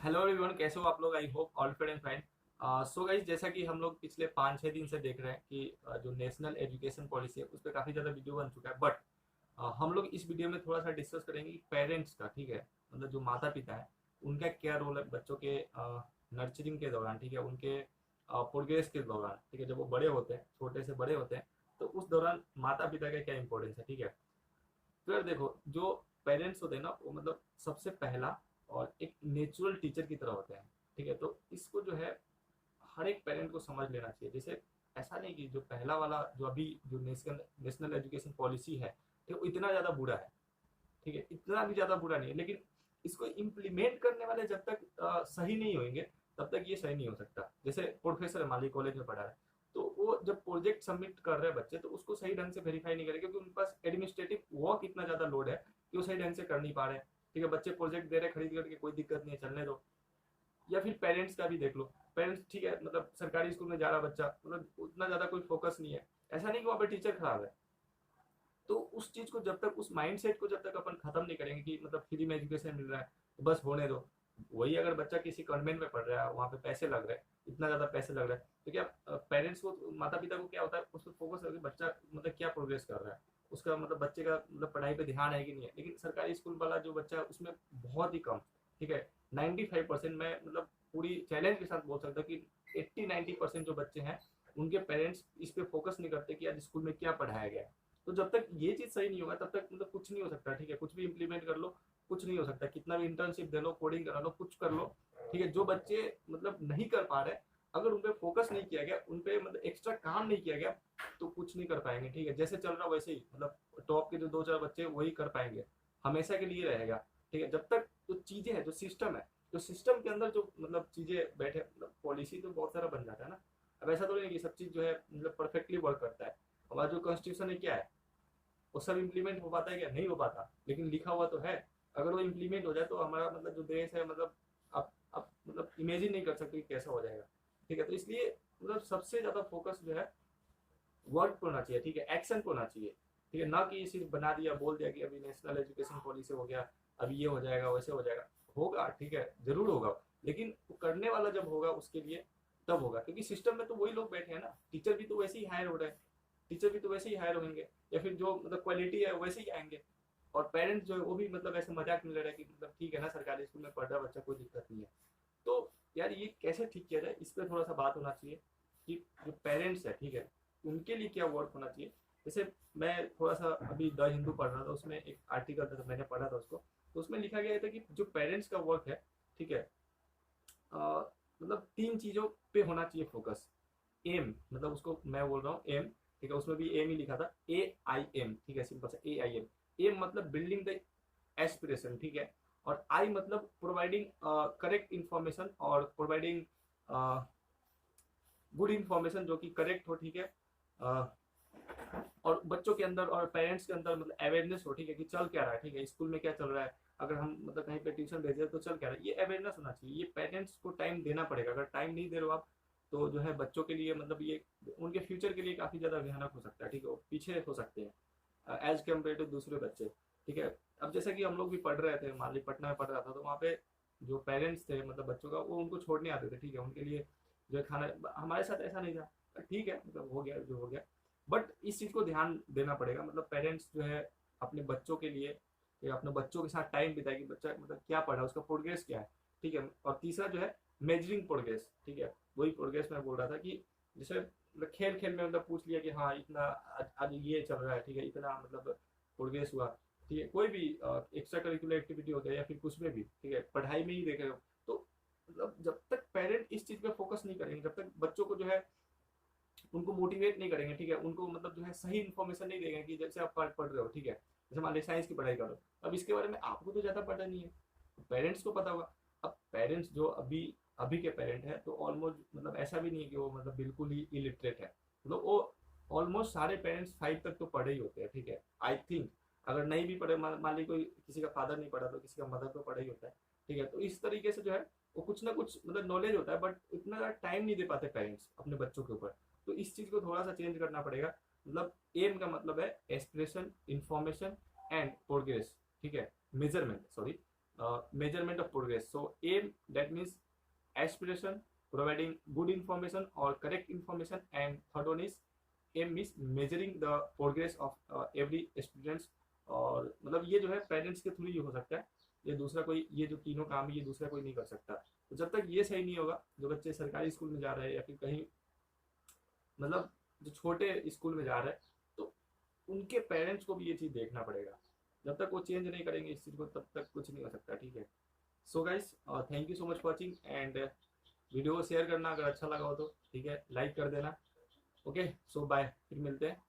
Hello everyone, कैसे हो आप लोग? I hope all fit and fine. So guys, जैसा कि हम लोग पिछले 5-6 दिन से देख रहे हैं कि जो नेशनल एजुकेशन पॉलिसी है उस पर काफ़ी ज़्यादा वीडियो बन चुका है। बट हम लोग इस वीडियो में थोड़ा सा डिस्कस करेंगे कि पेरेंट्स का, ठीक है, मतलब जो माता पिता है उनका क्या रोल है बच्चों के नर्चरिंग के दौरान, ठीक है, उनके प्रोग्रेस के दौरान, ठीक है, जब वो बड़े होते हैं, छोटे से बड़े होते हैं, तो उस दौरान माता पिता का क्या इंपॉर्टेंस है, ठीक है। तो यार देखो, जो पेरेंट्स होते हैं ना, वो मतलब सबसे पहला और एक नेचुरल टीचर की तरह होते हैं, ठीक है। तो इसको जो है हर एक पेरेंट को समझ लेना चाहिए। जैसे ऐसा नहीं कि जो पहला वाला, जो अभी जो नेशनल नेशनल एजुकेशन पॉलिसी है, ठीक है, वो इतना ज़्यादा बुरा है, ठीक है, इतना भी ज़्यादा बुरा नहीं है, लेकिन इसको इम्प्लीमेंट करने वाले जब तक सही नहीं होंगे तब तक ये सही नहीं हो सकता। जैसे प्रोफेसर है, मान ली कॉलेज में पढ़ा रहा है, तो वो जब प्रोजेक्ट सबमिट कर रहे हैं बच्चे, तो उसको सही ढंग से वेरीफाई नहीं करें, क्योंकि उनके पास एडमिनिस्ट्रेटिव वर्क इतना ज़्यादा लोड है कि वो सही ढंग से कर नहीं पा रहे हैं, ठीक है। बच्चे प्रोजेक्ट दे रहे हैं खरीद करके, कोई दिक्कत नहीं है, चलने दो। या फिर पेरेंट्स का भी देख लो। पेरेंट्स, ठीक है, मतलब सरकारी स्कूल में जा रहा बच्चा, मतलब उतना ज़्यादा कोई फोकस नहीं है। ऐसा नहीं कि वहाँ पे टीचर खराब है। तो उस चीज को जब तक, उस माइंडसेट को जब तक अपन खत्म नहीं करेंगे कि मतलब फ्री में एजुकेशन मिल रहा है तो बस होने दो। वही अगर बच्चा किसी कॉन्वेंट में पढ़ रहा है, वहाँ पे पैसे लग रहे हैं, इतना ज्यादा पैसे लग रहा है, तो क्या पेरेंट्स को, माता पिता को क्या होता है, उस पर फोकस करके बच्चा मतलब क्या प्रोग्रेस कर रहा है, उसका मतलब बच्चे का मतलब पढ़ाई पे ध्यान है कि नहीं है। लेकिन सरकारी स्कूल वाला जो बच्चा है उसमें बहुत ही कम, ठीक है, 95% में, मतलब पूरी चैलेंज के साथ बोल सकता हूँ कि 80-90% जो बच्चे हैं उनके पेरेंट्स इस पे फोकस नहीं करते कि आज स्कूल में क्या पढ़ाया गया है। तो जब तक ये चीज सही नहीं होगा तब तक मतलब कुछ नहीं हो सकता, ठीक है, कुछ भी इंप्लीमेंट कर लो, कुछ नहीं हो सकता। कितना भी इंटर्नशिप दे लो, कोडिंग करा लो, कुछ कर लो, ठीक है। जो बच्चे मतलब नहीं कर पा रहे, अगर उन पे फोकस नहीं किया गया, उन पे मतलब एक्स्ट्रा काम नहीं किया गया, तो कुछ नहीं कर पाएंगे, ठीक है। जैसे चल रहा वैसे ही, मतलब टॉप के जो 2-4 बच्चे वही कर पाएंगे, हमेशा के लिए रहेगा, ठीक है। जब तक जो चीजें हैं, जो सिस्टम है, जो सिस्टम के अंदर जो मतलब चीजें बैठे, मतलब पॉलिसी तो बहुत सारा बन जाता है ना। अब ऐसा तो नहीं कि सब चीज जो है मतलब परफेक्टली वर्क करता है। हमारा जो कॉन्स्टिट्यूशन है क्या है, वो सब इम्प्लीमेंट हो पाता है क्या? नहीं हो पाता, लेकिन लिखा हुआ तो है। अगर वो इम्प्लीमेंट हो जाए तो हमारा मतलब जो देश है, मतलब आप मतलब इमेजिन नहीं कर सकते कि कैसा हो जाएगा, ठीक है। तो इसलिए मतलब सबसे ज्यादा फोकस जो है वर्क पे होना चाहिए, ठीक है, एक्शन पे होना चाहिए, ठीक है। ना कि सिर्फ बना दिया, बोल दिया कि अभी नेशनल एजुकेशन पॉलिसी हो गया, अभी ये हो जाएगा, वैसे हो जाएगा। होगा, ठीक है, जरूर होगा, लेकिन वो करने वाला जब होगा उसके लिए तब होगा, क्योंकि सिस्टम में तो वही लोग बैठे हैं ना। टीचर भी तो वैसे ही हायर हो रहे हैं, टीचर भी तो वैसे ही हायर होंगे, या फिर जो मतलब क्वालिटी है वैसे ही आएंगे। और पेरेंट्स जो है वो भी मतलब ऐसे मजाक में ले रहे हैं कि मतलब ठीक है ना, सरकारी स्कूल में पढ़ रहा बच्चा, कोई दिक्कत नहीं है। तो यार ये कैसे ठीक किया जाए, इस पर थोड़ा सा बात होना चाहिए कि जो पेरेंट्स है, ठीक है, उनके लिए क्या वर्क होना चाहिए। जैसे मैं थोड़ा सा अभी द हिंदू पढ़ रहा था, उसमें एक आर्टिकल था, तो मैंने पढ़ा था उसको। तो उसमें लिखा गया था कि जो पेरेंट्स का वर्क है, ठीक है, मतलब 3 चीजों पे होना चाहिए फोकस। एम, मतलब उसको मैं बोल रहा हूँ एम, ठीक है, उसमें भी एम ही लिखा था, AIM, ठीक है, सिंपल सा AIM। एम मतलब बिल्डिंग द एस्पिरेशन, ठीक है। और आई मतलब प्रोवाइडिंग करेक्ट इंफॉर्मेशन, और प्रोवाइडिंग गुड इंफॉर्मेशन जो कि करेक्ट हो, ठीक है। और बच्चों के अंदर और पेरेंट्स के अंदर मतलब अवेयरनेस हो, ठीक है, कि चल क्या रहा है, ठीक है, स्कूल में क्या चल रहा है, अगर हम मतलब कहीं पे ट्यूशन भेज रहे हैं तो चल क्या रहा है, ये अवेयरनेस होना चाहिए। ये पेरेंट्स को टाइम देना पड़ेगा। अगर टाइम नहीं दे रहे हो आप, तो जो है बच्चों के लिए मतलब ये उनके फ्यूचर के लिए काफी ज्यादा भयानक हो सकता है, ठीक है, वो पीछे हो सकते हैं एज कम्पेयर टू दूसरे बच्चे, ठीक है। अब जैसा कि हम लोग भी पढ़ रहे थे, मान ली पटना में पढ़ रहा था, तो वहाँ पे जो पेरेंट्स थे मतलब बच्चों का, वो उनको छोड़ने आते थे, ठीक है, उनके लिए जो है खाना। हमारे साथ ऐसा नहीं था, ठीक है, मतलब हो गया जो हो गया। बट इस चीज को ध्यान देना पड़ेगा, मतलब पेरेंट्स जो है अपने बच्चों के लिए, या अपने बच्चों के साथ टाइम बिताए कि बच्चा मतलब क्या पढ़ा, उसका प्रोग्रेस क्या है, ठीक है। और तीसरा जो है मेजरिंग प्रोग्रेस, ठीक है, वही प्रोग्रेस मैं बोल रहा था कि जैसे मतलब खेल खेल में मतलब पूछ लिया कि हाँ इतना आज ये चल रहा है, ठीक है, इतना मतलब प्रोग्रेस हुआ, ठीक है। कोई भी एक्स्ट्रा करिकुलर एक्टिविटी होता है या फिर कुछ में भी, ठीक है, पढ़ाई में ही देख रहे हो, तो मतलब जब तक पेरेंट इस चीज पे फोकस नहीं करेंगे, जब तक बच्चों को जो है उनको मोटिवेट नहीं करेंगे, ठीक है, उनको मतलब जो है सही इन्फॉर्मेशन नहीं देंगे कि जैसे आप पढ़ रहे हो, ठीक है, जैसे मान लीजिए साइंस की पढ़ाई करो, अब इसके बारे में आपको तो ज्यादा पता नहीं है, पेरेंट्स को पता होगा। अब पेरेंट्स जो अभी अभी के पेरेंट है, तो ऑलमोस्ट मतलब ऐसा भी नहीं है कि वो मतलब बिल्कुल ही इलिटरेट है, मतलब वो ऑलमोस्ट सारे पेरेंट्स 5 तक तो पढ़े ही होते हैं, ठीक है, आई थिंक। अगर नहीं भी पढ़े, मान ली कोई किसी का फादर नहीं पढ़ा तो किसी का मदर तो पढ़ा ही होता है, ठीक है। तो इस तरीके से जो है वो कुछ ना कुछ मतलब नॉलेज होता है, बट इतना टाइम नहीं दे पाते पेरेंट्स अपने बच्चों के ऊपर। तो इस चीज को थोड़ा सा चेंज करना पड़ेगा। मतलब एम का मतलब है एस्पिरेशन, इंफॉर्मेशन एंड प्रोग्रेस, ठीक है, measurement, sorry, measurement of progress. So aim, that means aspiration, providing good information or correct information, and third one is aim is measuring the progress of every students. और मतलब ये जो है parents के through ही हो सकता है, ये दूसरा कोई, ये जो तीनों काम है ये दूसरा कोई नहीं कर सकता। तो जब तक ये सही नहीं होगा, जो बच्चे सरकारी स्कूल में जा रहे हैं या फिर कहीं मतलब जो छोटे स्कूल में जा रहे हैं, तो उनके पेरेंट्स को भी ये चीज़ देखना पड़ेगा। जब तक वो चेंज नहीं करेंगे इस चीज़ को, तब तक कुछ नहीं हो सकता। ठीक है, so guys thank you so much for watching, and video को शेयर करना अगर अच्छा लगा हो तो, ठीक है, लाइक कर देना। ओके, सो बाय, फिर मिलते हैं।